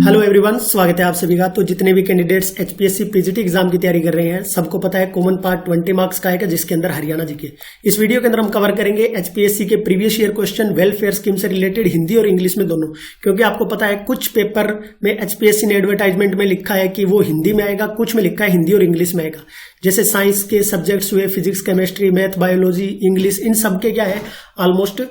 Hello everyone, स्वागत है आप सभी का। तो जितने भी कैंडिडेट्स एचपीएससी पीजीटी एग्जाम की तैयारी कर रहे हैं सबको पता है कॉमन पार्ट 20 मार्क्स का है, जिसके अंदर हरियाणा जीके। इस वीडियो के अंदर हम कवर करेंगे एचपीएससी के previous year question welfare scheme से रिलेटेड हिंदी और इंग्लिश में दोनों, क्योंकि आपको पता है कुछ पेपर में एचपीएससी ने एडवर्टाइजमेंट में लिखा है कि वो हिंदी में आएगा, कुछ में लिखा है हिंदी और इंग्लिश में आएगा। जैसे साइंस के सब्जेक्ट्स हुए physics, chemistry, math, biology, English, इन सब के क्या है ऑलमोस्ट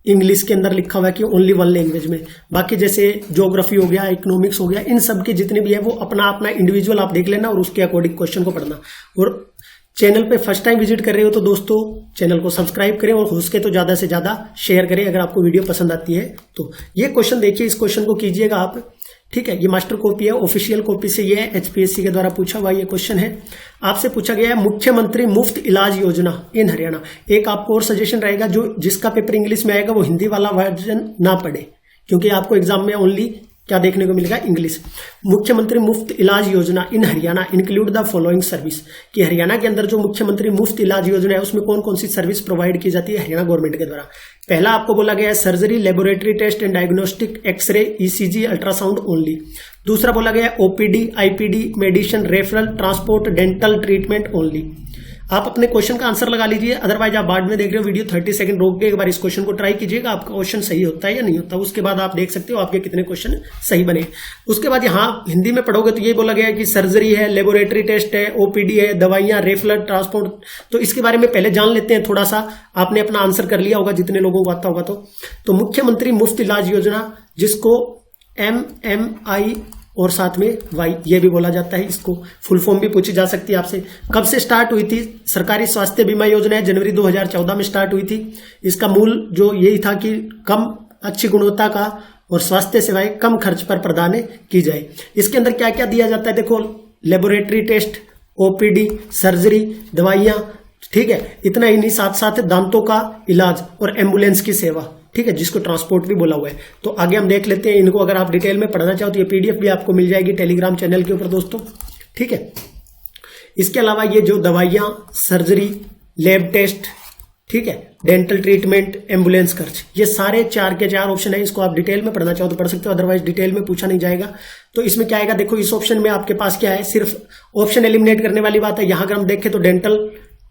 इंग्लिश के अंदर लिखा हुआ है कि ओनली वन लैंग्वेज में। बाकी जैसे ज्योग्राफी हो गया, इकोनॉमिक्स हो गया, इन सब के जितने भी है वो अपना अपना इंडिविजुअल आप देख लेना और उसके अकॉर्डिंग क्वेश्चन को पढ़ना। और चैनल पे फर्स्ट टाइम विजिट कर रहे हो तो दोस्तों चैनल को सब्सक्राइब करें और हो सके तो ज्यादा से ज्यादा शेयर करें अगर आपको वीडियो पसंद आती है तो। ये क्वेश्चन देखिए, इस क्वेश्चन को कीजिएगा आप, ठीक है। ये मास्टर कॉपी है, ऑफिशियल कॉपी से ये है, एचपीएससी के द्वारा पूछा हुआ ये क्वेश्चन है। आपसे पूछा गया है मुख्यमंत्री मुफ्त इलाज योजना इन हरियाणा। एक आपको और सजेशन रहेगा, जो जिसका पेपर इंग्लिश में आएगा वो हिंदी वाला वर्जन ना पढ़े, क्योंकि आपको एग्जाम में ओनली क्या देखने को मिलेगा, इंग्लिश। मुख्यमंत्री Muft Ilaj Yojana in Haryana include the following service, कि हरियाणा के अंदर जो मुख्यमंत्री मुफ्त इलाज योजना है उसमें कौन कौन सी सर्विस प्रोवाइड की जाती है हरियाणा गवर्नमेंट के द्वारा। पहला आपको बोला गया है surgery, laboratory test and diagnostic, x ray, ECG, ultrasound only. दूसरा बोला गया OPD, IPD, medicine, referral, transport, dental treatment only. आप अपने क्वेश्चन का आंसर लगा लीजिए, अदरवाइज आप बाद में देख रहे हो वीडियो 30 सेकंड रोक के एक बार इस क्वेश्चन को ट्राई कीजिएगा, आपका क्वेश्चन सही होता है या नहीं होता। उसके बाद आप देख सकते हो आपके कितने क्वेश्चन सही बने। उसके बाद यहाँ हिंदी में पढ़ोगे तो ये बोला गया है कि सर्जरी है, लेबोरेटरी टेस्ट है, ओपीडी है, दवाइयां, रेफरल, ट्रांसपोर्ट। तो इसके बारे में पहले जान लेते हैं थोड़ा सा। आपने अपना आंसर कर लिया होगा जितने लोगों को आता होगा तो मुख्यमंत्री मुफ्त इलाज योजना, जिसको MMI और साथ में वाई ये भी बोला जाता है, इसको फुल फॉर्म भी पूछी जा सकती है आपसे। कब से स्टार्ट हुई थी? सरकारी स्वास्थ्य बीमा योजना है, जनवरी 2014 में स्टार्ट हुई थी। इसका मूल जो यही था कि कम अच्छी गुणवत्ता का और स्वास्थ्य सेवाएं कम खर्च पर प्रदान की जाए। इसके अंदर क्या क्या दिया जाता है देखो, लेबोरेटरी टेस्ट, ओपीडी, सर्जरी, दवाइयां, ठीक है। इतना ही नहीं, साथ साथ दांतों का इलाज और एम्बुलेंस की सेवा, ठीक है, जिसको ट्रांसपोर्ट भी बोला हुआ है। तो आगे हम देख लेते हैं इनको। अगर आप डिटेल में पढ़ना चाहो तो ये पीडीएफ भी आपको मिल जाएगी टेलीग्राम चैनल के ऊपर दोस्तों, ठीक है। इसके अलावा ये जो दवाइयां, सर्जरी, लैब टेस्ट, ठीक है, डेंटल ट्रीटमेंट, एम्बुलेंस खर्च, ये सारे 4 के 4 ऑप्शन है। इसको आप डिटेल में पढ़ना चाहो तो पढ़ सकते हो, अदरवाइज डिटेल में पूछा नहीं जाएगा। तो इसमें क्या आएगा देखो, इस ऑप्शन में आपके पास क्या है, सिर्फ ऑप्शन एलिमिनेट करने वाली बात है। यहां अगर हम देखें तो डेंटल,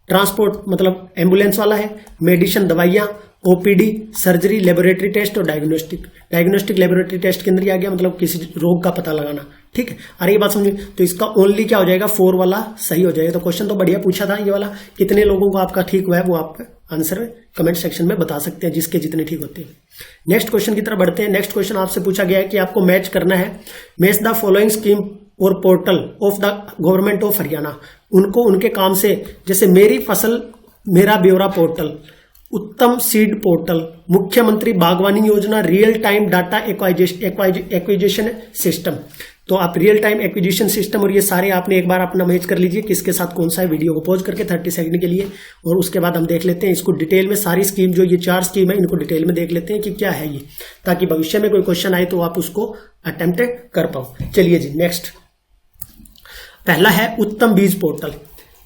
ट्रांसपोर्ट मतलब एम्बुलेंस वाला है, मेडिसिन, दवाइयां, ओपीडी, सर्जरी, लेबोरेटरी टेस्ट और डायग्नोस्टिक लेबोरेटरी टेस्ट के अंदर ही आ गया, मतलब किसी रोग का पता लगाना, ठीक है। अरे ये बात समझिए, तो इसका ओनली क्या हो जाएगा, 4 वाला सही हो जाएगा। तो क्वेश्चन तो बढ़िया पूछा था ये वाला। कितने लोगों को आपका ठीक हुआ है वो आप आंसर कमेंट सेक्शन में बता सकते हैं, जिसके जितने ठीक होते हैं। नेक्स्ट क्वेश्चन की तरफ बढ़ते हैं। नेक्स्ट क्वेश्चन आपसे पूछा गया है कि आपको मैच करना है, मैच द फॉलोइंग स्कीम और portal of the government of Haryana. उनको उनके काम से, जैसे मेरी फसल मेरा ब्यौरा पोर्टल, उत्तम सीड पोर्टल, मुख्यमंत्री बागवानी योजना, real time data acquisition system. तो आप रियल टाइम एक्विजिशन सिस्टम और ये सारे आपने एक बार अपना मैच कर लीजिए किसके साथ कौन सा है, वीडियो को पॉज करके 30 सेकंड के लिए। और उसके बाद हम देख लेते हैं इसको डिटेल में, सारी स्कीम जो ये 4 स्कीम है इनको डिटेल में देख लेते हैं कि क्या है ये, ताकि भविष्य में कोई क्वेश्चन आए तो आप उसको अटेम्प्ट कर पाओ। चलिए जी, नेक्स्ट पहला है उत्तम बीज पोर्टल,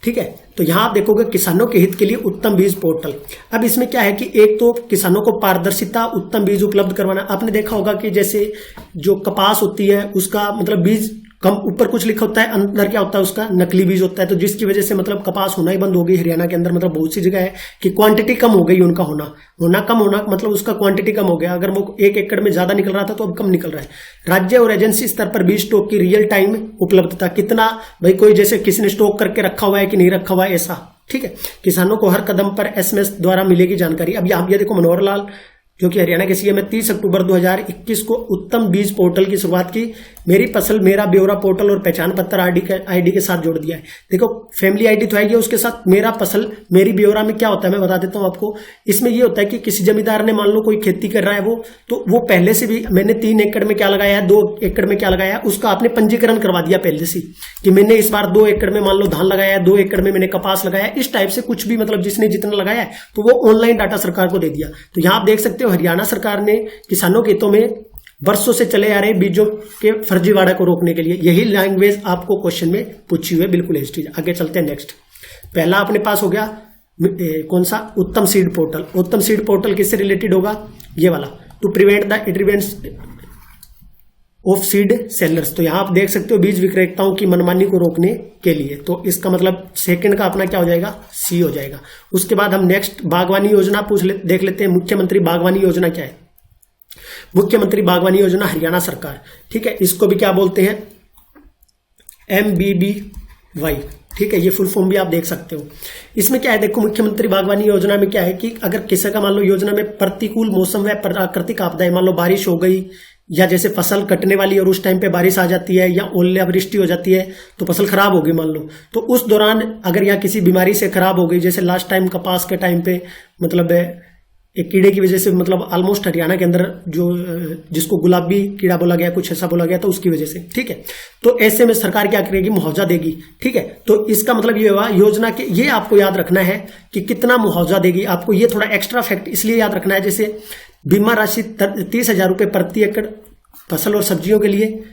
ठीक है। तो यहां आप देखोगे किसानों के हित के लिए उत्तम बीज पोर्टल। अब इसमें क्या है कि एक तो किसानों को पारदर्शिता, उत्तम बीज उपलब्ध करवाना। आपने देखा होगा कि जैसे जो कपास होती है उसका मतलब बीज कम ऊपर कुछ लिखा होता है, अंदर क्या होता है उसका नकली बीज होता है। तो जिसकी वजह से मतलब कपास होना ही बंद हो गई हरियाणा के अंदर। मतलब बहुत सी जगह है कि क्वांटिटी कम हो गई उनका कम होना मतलब उसका क्वांटिटी कम हो गया। अगर वो 1 एकड़ में ज्यादा निकल रहा था तो अब कम निकल रहा है। राज्य और एजेंसी स्तर पर बीज स्टॉक की रियल टाइम उपलब्धता, कितना भाई कोई जैसे किसी ने स्टॉक करके रखा हुआ है कि नहीं रखा हुआ है ऐसा, ठीक है। किसानों को हर कदम पर SMS द्वारा मिलेगी जानकारी। अब यहाँ ये देखो मनोहर लाल जो कि हरियाणा के सीएम है, 30 अक्टूबर 2021 को उत्तम बीज पोर्टल की शुरुआत की। मेरी फसल मेरा ब्यौरा पोर्टल और पहचान पत्र आईडी के साथ जोड़ दिया है। देखो फैमिली आईडी तो है, उसके साथ मेरा फसल मेरी ब्यौरा में क्या होता है मैं बता देता हूं आपको। इसमें ये होता है कि किसी जमींदार ने मान लो कोई खेती कर रहा है वो पहले से भी मैंने 3 एकड़ में क्या लगाया है, 2 एकड़ में क्या लगाया है, उसका आपने पंजीकरण करवा दिया पहले से कि मैंने इस बार 2 एकड़ में मान लो धान लगाया है, 2 एकड़ में मैंने कपास लगाया है। इस टाइप से कुछ भी मतलब जिसने जितना लगाया है तो वो ऑनलाइन डाटा सरकार को दे दिया। तो यहां आप देख सकते हो हरियाणा सरकार ने किसानों के हितों में वर्षों से चले आ रहे बीजों के फर्जीवाड़ा को रोकने के लिए यही लैंग्वेज आपको क्वेश्चन में पूछी हुई है, बिल्कुल हिस्ट्री। आगे चलते हैं नेक्स्ट। पहला अपने पास हो गया कौन सा, Uttam seed portal. Uttam seed portal किससे रिलेटेड होगा, ये वाला, to prevent the of seed sellers. तो यहां आप देख सकते हो बीज विक्रेताओं की मनमानी को रोकने के लिए, तो इसका मतलब सेकंड का अपना क्या हो जाएगा, सी हो जाएगा। उसके बाद हम नेक्स्ट बागवानी योजना देख लेते हैं। मुख्यमंत्री बागवानी योजना क्या है? मुख्यमंत्री बागवानी योजना हरियाणा सरकार, ठीक है, इसको भी क्या बोलते हैं, MBBY, ठीक है, ये फुल फॉर्म भी आप देख सकते हो। इसमें क्या है, देखो मुख्यमंत्री बागवानी योजना में क्या है कि अगर किसी का मान लो योजना में प्रतिकूल मौसम व प्राकृतिक आपदाएं, मान लो बारिश हो गई या जैसे फसल कटने वाली और उस टाइम पे बारिश आ जाती है या ओलावृष्टि हो जाती है तो फसल खराब होगी मान लो, तो उस दौरान अगर यहाँ किसी बीमारी से खराब हो गई, जैसे लास्ट टाइम कपास के टाइम पे मतलब एक कीड़े की वजह से मतलब ऑलमोस्ट हरियाणा के अंदर जो जिसको गुलाबी कीड़ा बोला गया, कुछ ऐसा बोला गया, तो उसकी वजह से, ठीक है, तो ऐसे में सरकार क्या करेगी, मुआवजा देगी, ठीक है। तो इसका मतलब ये हुआ योजना के, ये आपको याद रखना है कि कितना मुआवजा देगी, आपको ये थोड़ा एक्स्ट्रा फैक्ट इसलिए याद रखना है, जैसे बीमा राशि 30,000 रुपए प्रति एकड़ फसल और सब्जियों के लिए,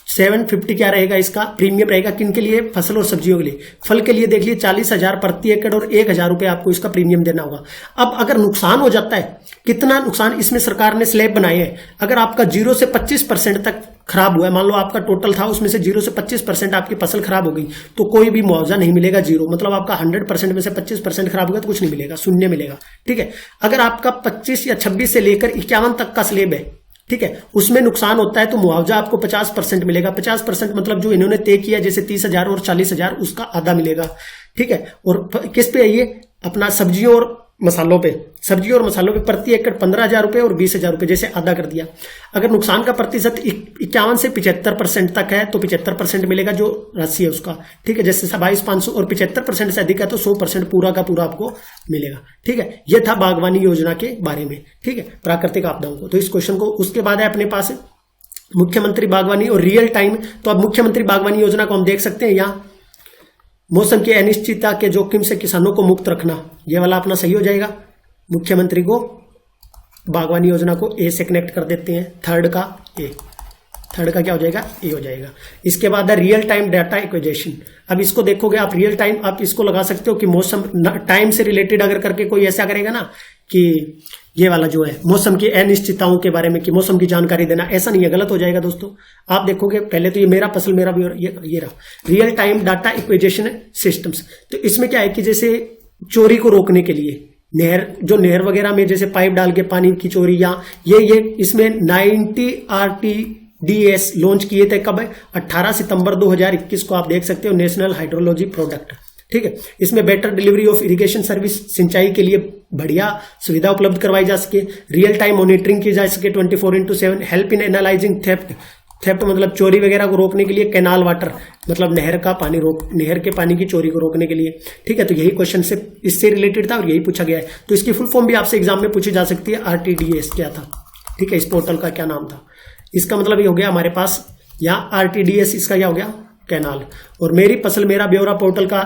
750 क्या रहेगा इसका प्रीमियम रहेगा, किन के लिए, फसल और सब्जियों के लिए। फल के लिए देख लिए 40,000 प्रति एकड़ और 1,000 रुपए आपको इसका प्रीमियम देना होगा। अब अगर नुकसान हो जाता है, कितना नुकसान, इसमें सरकार ने स्लैब बनाए हैं, अगर आपका 0 से 25% तक खराब हुआ है, मान लो आपका टोटल था उसमें से 0 से 25% आपकी फसल खराब हो गई, तो कोई भी मुआवजा नहीं मिलेगा, 0, मतलब आपका 100% में से 25% खराब होगा तो कुछ नहीं मिलेगा, शून्य मिलेगा, ठीक है। अगर आपका 25 या 26 से लेकर 51 तक का स्लैब है, ठीक है, उसमें नुकसान होता है तो मुआवजा आपको 50% मिलेगा। 50% मतलब जो इन्होंने तय किया जैसे 30,000 और 40,000 उसका आधा मिलेगा, ठीक है। और किस पे है ये, अपना सब्जियों और मसालों पे, सब्जियों और मसालों पे प्रति एकड़ 15,000 रुपए और 20,000 रुपए जैसे आधा कर दिया। अगर नुकसान का प्रतिशत 51 से 75% तक है तो 75% मिलेगा जो राशि है उसका, ठीक है, जैसे 22,500 और 75% से अधिक है तो 100% पूरा का पूरा आपको मिलेगा, ठीक है। यह था बागवानी योजना के बारे में, ठीक है, प्राकृतिक आपदाओं को। तो इस क्वेश्चन को, उसके बाद है अपने पास मुख्यमंत्री बागवानी और रियल टाइम। तो अब मुख्यमंत्री बागवानी योजना को हम देख सकते हैं यहाँ, मौसम की अनिश्चितता के जोखिम से किसानों को मुक्त रखना, ये वाला अपना सही हो जाएगा। मुख्यमंत्री को बागवानी योजना को ए से कनेक्ट कर देते हैं, थर्ड का ए, थर्ड का क्या हो जाएगा, ए हो जाएगा। इसके बाद है रियल टाइम डाटा एक्विजिशन। अब इसको देखोगे आप, रियल टाइम आप इसको लगा सकते हो कि मौसम टाइम से रिलेटेड अगर करके कोई ऐसा करेगा ना कि ये वाला जो है मौसम की अनिश्चितताओं के बारे में कि मौसम की जानकारी देना, ऐसा नहीं है, गलत हो जाएगा दोस्तों। आप देखोगे पहले तो ये मेरा फसल मेरा भी, ये रहा real time data acquisition systems. तो इसमें क्या है कि जैसे चोरी को रोकने के लिए नहर वगैरह में जैसे पाइप डाल के पानी की चोरी, या ये इसमें 90 RTDS लॉन्च किए थे, कब है, 18 सितंबर 2021 को आप देख सकते हो, नेशनल हाइड्रोलॉजी प्रोडक्ट, ठीक है। इसमें better delivery of irrigation service, सिंचाई के लिए बढ़िया सुविधा उपलब्ध करवाई जा सके, रियल टाइम मॉनिटरिंग की जा सके 24/7, हेल्प इन एनालाइजिंग थेफ्ट मतलब चोरी वगैरह को रोकने के लिए, कैनाल वाटर मतलब नहर के पानी की चोरी को रोकने के लिए, ठीक है। तो यही क्वेश्चन से इससे रिलेटेड था और यही पूछा गया है। तो इसकी फुल फॉर्म भी आपसे एग्जाम में पूछी जा सकती है, RTDS क्या था, ठीक है, इस पोर्टल का क्या नाम था। इसका मतलब ये हो गया हमारे पास यहाँ RTDS, इसका क्या हो गया, कैनाल। और मेरी फसल मेरा ब्यौरा पोर्टल का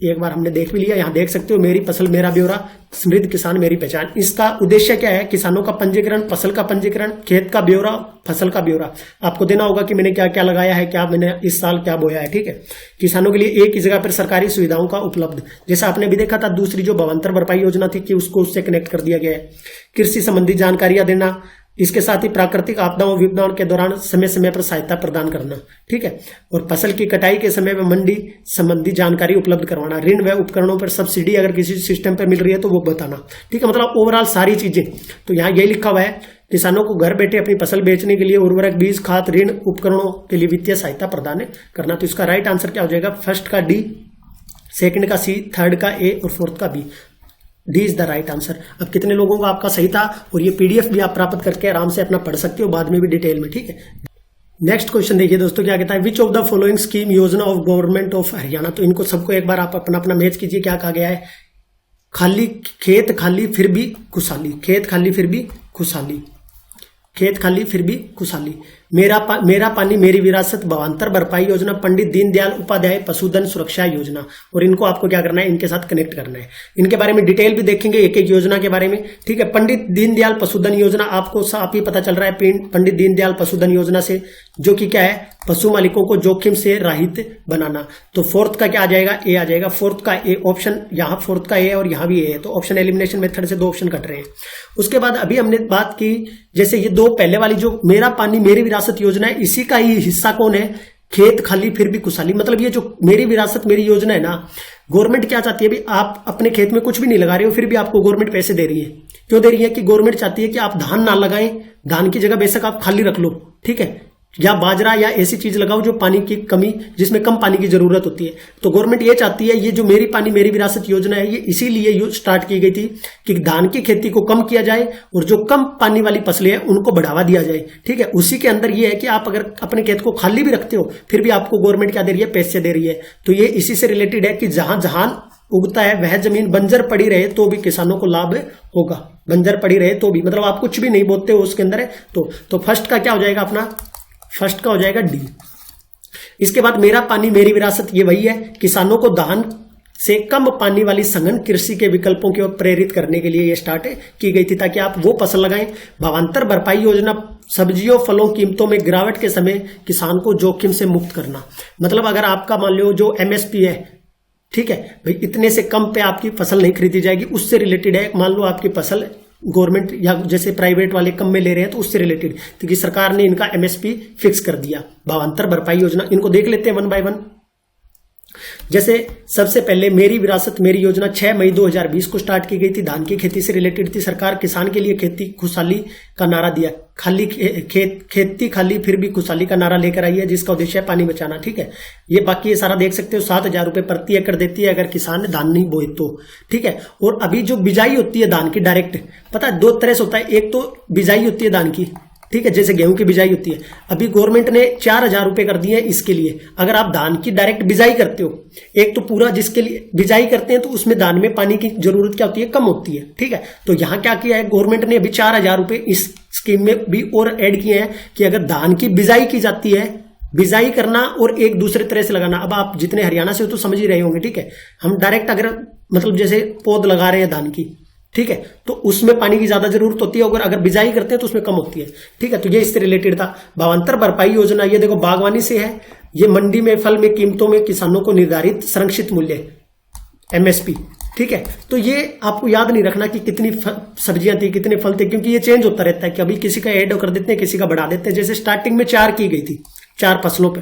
एक बार हमने देख भी लिया, यहां देख सकते हो, मेरी फसल मेरा ब्यौरा, समृद्ध किसान मेरी पहचान। इसका उद्देश्य क्या है, किसानों का पंजीकरण, फसल का पंजीकरण, खेत का ब्यौरा, फसल का ब्यौरा आपको देना होगा कि मैंने क्या क्या लगाया है, क्या मैंने इस साल क्या बोया है, ठीक है। किसानों के लिए एक ही जगह पर सरकारी सुविधाओं का उपलब्ध, जैसा आपने भी देखा था दूसरी जो भावांतर भरपाई योजना थी कि उसको उससे कनेक्ट कर दिया गया है। कृषि संबंधी जानकारियां देना, इसके साथ ही प्राकृतिक आपदाओं विपदाओं के दौरान समय समय पर सहायता प्रदान करना, ठीक है। और फसल की कटाई के समय में मंडी संबंधी जानकारी उपलब्ध करवाना, ऋण व उपकरणों पर सब्सिडी अगर किसी सिस्टम पर मिल रही है तो वो बताना, ठीक है। मतलब ओवरऑल सारी चीजें। तो यहाँ यही लिखा हुआ है, किसानों को घर बैठे अपनी फसल बेचने के लिए उर्वरक, बीज, खाद, ऋण, उपकरणों के लिए वित्तीय सहायता प्रदान करना। तो इसका राइट आंसर क्या हो जाएगा, फर्स्ट का डी, सेकंड का सी, थर्ड का ए और फोर्थ का b. D is the right answer. अब कितने लोगों को आपका सही था, और ये PDF भी आप प्राप्त करके आराम से अपना पढ़ सकते हो बाद में भी डिटेल में, ठीक है। नेक्स्ट क्वेश्चन देखिए दोस्तों, क्या कहता है, which of the following scheme योजना ऑफ गवर्नमेंट ऑफ हरियाणा। तो इनको सबको एक बार आप अपना अपना मैच कीजिए, क्या कहा गया है, खाली खेत खाली फिर भी खुशहाली, खेत खाली फिर भी खुशहाली, खेत खाली फिर भी खुशहाली, मेरा पानी मेरी विरासत, भावांतर भरपाई योजना, पंडित दीनदयाल उपाध्याय पशुधन सुरक्षा योजना। और इनको आपको क्या करना है, इनके साथ कनेक्ट करना है। इनके बारे में डिटेल भी देखेंगे एक एक योजना के बारे में, ठीक है। पंडित दीनदयाल पशुधन योजना आपको साफ ही पता चल रहा है, पंडित दीनदयाल पशुधन योजना से, जो कि क्या है, पशु मालिकों को जोखिम से रहित बनाना। तो फोर्थ का क्या आ जाएगा, ए आ जाएगा। फोर्थ का ए ऑप्शन, यहाँ फोर्थ का ए और यहाँ भी ए है, तो ऑप्शन एलिमिनेशन मेथड से 2 ऑप्शन कट रहे हैं। उसके बाद अभी हमने बात की, जैसे ये 2 पहले वाली जो मेरा पानी मेरी विरासत योजना है, इसी का ही हिस्सा कौन है, खेत खाली फिर भी खुशहाली। मतलब ये जो मेरी विरासत मेरी योजना है ना, गवर्नमेंट क्या चाहती है, भी आप अपने खेत में कुछ भी नहीं लगा रहे हो फिर भी आपको गवर्नमेंट पैसे दे रही है। क्यों दे रही है, कि गवर्नमेंट चाहती है कि आप धान ना लगाएं, धान की जगह बेशक आप खाली रख लो, ठीक है, या बाजरा या ऐसी चीज लगाओ जो पानी की कमी, जिसमें कम पानी की जरूरत होती है। तो गवर्नमेंट ये चाहती है, ये जो मेरी पानी मेरी विरासत योजना है, ये इसीलिए स्टार्ट की गई थी कि धान की खेती को कम किया जाए और जो कम पानी वाली फसलें हैं उनको बढ़ावा दिया जाए, ठीक है। उसी के अंदर ये है कि आप अगर अपने खेत को खाली भी रखते हो फिर भी आपको गवर्नमेंट क्या दे रही है, पैसे दे रही है। तो ये इसी से रिलेटेड है कि जहां जहां उगता है वह जमीन बंजर पड़ी रहे तो भी किसानों को लाभ होगा, बंजर पड़ी रहे तो भी, मतलब आप कुछ भी नहीं बोते हो उसके अंदर है। तो फर्स्ट का क्या हो जाएगा अपना, फर्स्ट का हो जाएगा डी। इसके बाद मेरा पानी मेरी विरासत, ये वही है, किसानों को धान से कम पानी वाली सघन कृषि के विकल्पों की ओर प्रेरित करने के लिए ये स्टार्ट की गई थी, ताकि आप वो फसल लगाएं। भावांतर भरपाई योजना, सब्जियों फलों कीमतों में गिरावट के समय किसान को जोखिम से मुक्त करना। मतलब अगर आपका मान लो जो एमएसपी है, ठीक है भाई, इतने से कम पे आपकी फसल नहीं खरीदी जाएगी, उससे रिलेटेड है। मान लो आपकी फसल गवर्नमेंट या जैसे प्राइवेट वाले कम में ले रहे हैं तो उससे रिलेटेड, क्योंकि सरकार ने इनका एमएसपी फिक्स कर दिया। भावांतर भरपाई योजना, इनको देख लेते हैं 1 बाय 1। जैसे सबसे पहले मेरी विरासत मेरी योजना 6 मई 2020 को स्टार्ट की गई थी, धान की खेती से रिलेटेड थी। सरकार किसान के लिए खेती खुशहाली का नारा दिया, खाली खेती खाली फिर भी खुशहाली का नारा लेकर आई है, जिसका उद्देश्य है पानी बचाना, ठीक है। ये बाकी ये सारा देख सकते हो, 7,000 रुपए प्रति एकड़ देती है अगर किसान धान नहीं बोए तो, ठीक है। और अभी जो बिजाई होती है धान की डायरेक्ट, पता है 2 तरह से होता है, एक तो बिजाई होती है धान की, ठीक है, जैसे गेहूं की बिजाई होती है। अभी गवर्नमेंट ने 4,000 रुपए कर दिए हैं इसके लिए, अगर आप धान की डायरेक्ट बिजाई करते हो। एक तो पूरा जिसके लिए बिजाई करते हैं तो उसमें धान में पानी की जरूरत क्या होती है, कम होती है, ठीक है। तो यहां क्या किया है गवर्नमेंट ने, अभी 4,000 रुपए इस स्कीम में भी और ऐड किए हैं कि अगर धान की बिजाई की जाती है, बिजाई करना और एक दूसरे तरह से लगाना। अब आप जितने हरियाणा से हो तो समझ ही रहे होंगे, ठीक है। हम डायरेक्ट अगर मतलब जैसे पौध लगा रहे हैं धान की, ठीक है, तो उसमें पानी की ज्यादा जरूरत होती है, अगर बिजाई करते हैं तो उसमें कम होती है, ठीक है। तो ये इससे रिलेटेड था। भावांतर भरपाई योजना, ये देखो बागवानी से है, ये मंडी में फल में कीमतों में किसानों को निर्धारित संरक्षित मूल्य एमएसपी, ठीक है। तो ये आपको याद नहीं रखना कि कितनी सब्जियां थी कितने फल थे, क्योंकि ये चेंज होता रहता है कि अभी किसी का ऐड कर देते हैं किसी का बढ़ा देते हैं। जैसे स्टार्टिंग में 4 की गई थी, 4 फसलों पे,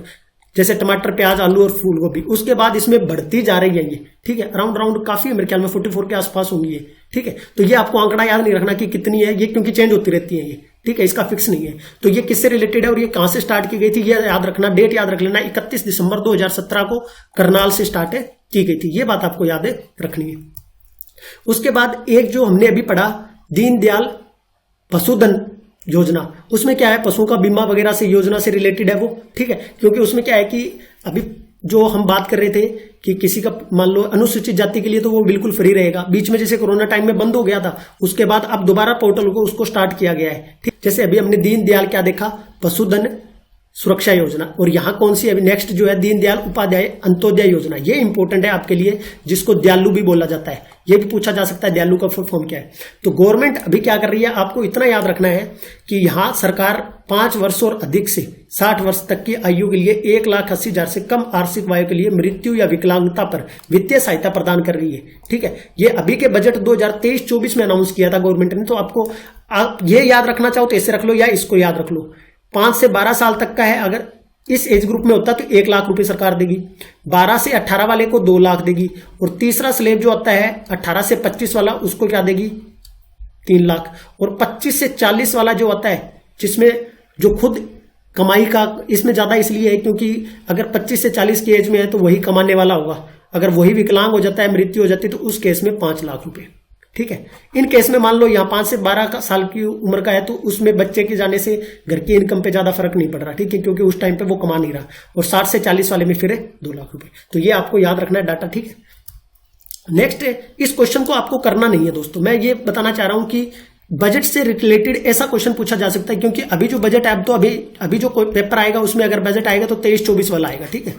जैसे टमाटर प्याज आलू और फूल गोभी, उसके बाद इसमें बढ़ती जा रही है ये, ठीक है। राउंड काफी मेरे ख्याल में 44 के आसपास होंगी ये, ठीक है। तो ये आपको आंकड़ा याद नहीं रखना कि कितनी है ये, क्योंकि चेंज होती रहती है ये, ठीक है, इसका फिक्स नहीं है। तो ये किससे रिलेटेड है और ये कहां से स्टार्ट की गई थी, ये याद रखना, डेट याद रख लेना, 31 दिसंबर 2017 को करनाल से स्टार्ट की गई थी, ये बात आपको याद रखनी है। उसके बाद एक जो हमने अभी पढ़ा दीनदयाल पशुधन योजना, उसमें क्या है, पशुओं का बीमा वगैरह से योजना से रिलेटेड है वो, ठीक है। क्योंकि उसमें क्या है कि अभी जो हम बात कर रहे थे कि किसी का मान लो अनुसूचित जाति के लिए तो वो बिल्कुल फ्री रहेगा, बीच में जैसे कोरोना टाइम में बंद हो गया था, उसके बाद अब दोबारा पोर्टल को उसको स्टार्ट किया गया है, ठीक। जैसे अभी हमने दीनदयाल क्या देखा, पशुधन सुरक्षा योजना, और यहां कौन सी अभी नेक्स्ट जो है दीनदयाल उपाध्याय अंत्योदय योजना, ये इंपॉर्टेंट है आपके लिए, जिसको दयालु भी बोला जाता है। ये भी पूछा जा सकता है दयालु का फुल फॉर्म क्या है। तो गवर्नमेंट अभी क्या कर रही है, आपको इतना याद रखना है कि यहां सरकार 5 वर्ष और अधिक से 60 वर्ष तक की आयु के लिए 1,80,000 से कम आर्थिक आयु के लिए मृत्यु या विकलांगता पर वित्तीय सहायता प्रदान कर रही है, ठीक है। ये अभी के बजट 2023-24 में अनाउंस किया था गवर्नमेंट ने। तो आपको आप ये याद रखना चाहो तो ऐसे रख लो या इसको याद रख लो। 5 से 12 साल तक का है, अगर इस एज ग्रुप में होता तो 1 लाख रुपए सरकार देगी, 12 से 18 वाले को 2 लाख देगी, और तीसरा स्लेब जो आता है 18 से 25 वाला उसको क्या देगी, 3 लाख, और 25 से 40 वाला जो आता है जिसमें जो खुद कमाई का, इसमें ज्यादा इसलिए है क्योंकि अगर 25 से 40 की एज में है तो वही कमाने वाला होगा, अगर वही विकलांग हो जाता है, मृत्यु हो जाती है, तो उस केस में 5 लाख रुपए, ठीक है। इन केस में मान लो यहाँ 5 से 12 साल की उम्र का है तो उसमें बच्चे के जाने से घर की इनकम पे ज्यादा फर्क नहीं पड़ रहा, ठीक है, क्योंकि उस टाइम पे वो कमा नहीं रहा। और 60 से 40 वाले में फिर 2 लाख रुपए। तो ये आपको याद रखना है डाटा, ठीक है। नेक्स्ट, इस क्वेश्चन को आपको करना नहीं है दोस्तों, मैं ये बताना चाह रहा हूं कि बजट से रिलेटेड ऐसा क्वेश्चन पूछा जा सकता है, क्योंकि अभी जो बजट है, तो अभी जो पेपर आएगा उसमें अगर बजट आएगा तो 23-24 वाला आएगा, ठीक है,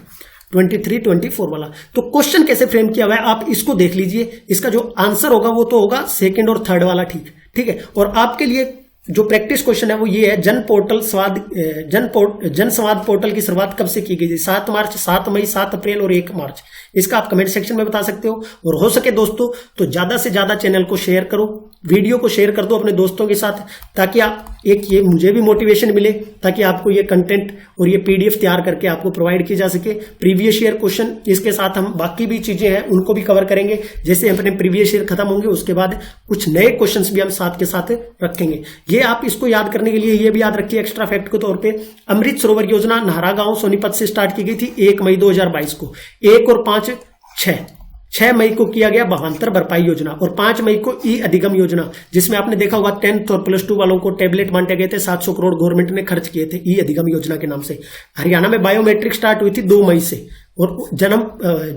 23-24 वाला। तो क्वेश्चन कैसे फ्रेम किया हुआ है आप इसको देख लीजिए, इसका जो आंसर होगा वो तो होगा सेकंड और थर्ड वाला, ठीक है। और आपके लिए जो प्रैक्टिस क्वेश्चन है वो ये है, जन संवाद पोर्टल की शुरुआत कब से की गई थी? 7 मार्च, 7 मई, 7 अप्रैल और 1 मार्च। इसका आप कमेंट सेक्शन में बता सकते हो। और हो सके दोस्तों तो ज्यादा से ज्यादा चैनल को शेयर करो, वीडियो को शेयर कर दो अपने दोस्तों के साथ, ताकि आप ये मुझे भी मोटिवेशन मिले, ताकि आपको ये कंटेंट और ये पीडीएफ तैयार करके आपको प्रोवाइड की जा सके। प्रीवियस ईयर क्वेश्चन, इसके साथ हम बाकी भी चीजें हैं उनको भी कवर करेंगे। जैसे अपने प्रीवियस ईयर खत्म होंगे उसके बाद कुछ नए क्वेश्चंस भी हम साथ के साथ रखेंगे। ये आप इसको याद करने के लिए ये भी याद रखिए एक्स्ट्रा फैक्ट के तौर पे, अमृत सरोवर योजना नाहरा गांव सोनीपत से स्टार्ट की गई थी 1 मई 2022 को। 1 और 5 6 मई को किया गया भावांतर भरपाई योजना, और 5 मई को ई अधिगम योजना, जिसमें आपने देखा होगा 10th और +2 वालों को टेबलेट बांटे गए थे, 700 करोड़ गवर्नमेंट ने खर्च किए थे ई अधिगम योजना के नाम से। हरियाणा में बायोमेट्रिक स्टार्ट हुई थी 2 मई से, और जन्म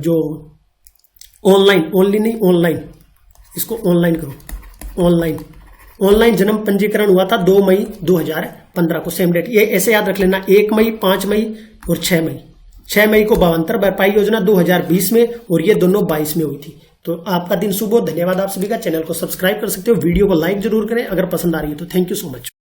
जो ऑनलाइन इसको ऑनलाइन करो, ऑनलाइन जन्म पंजीकरण हुआ था 2 मई 2015 को, सेम डेट। ये ऐसे याद रख लेना, 1 मई, 5 मई और 6 मई। 6 मई को भावांतर भरपाई योजना 2020 में, और ये दोनों 22 में हुई थी। तो आपका दिन शुभ हो। धन्यवाद आप सभी का। चैनल को सब्सक्राइब कर सकते हो, वीडियो को लाइक जरूर करें अगर पसंद आ रही है तो। Thank you so much.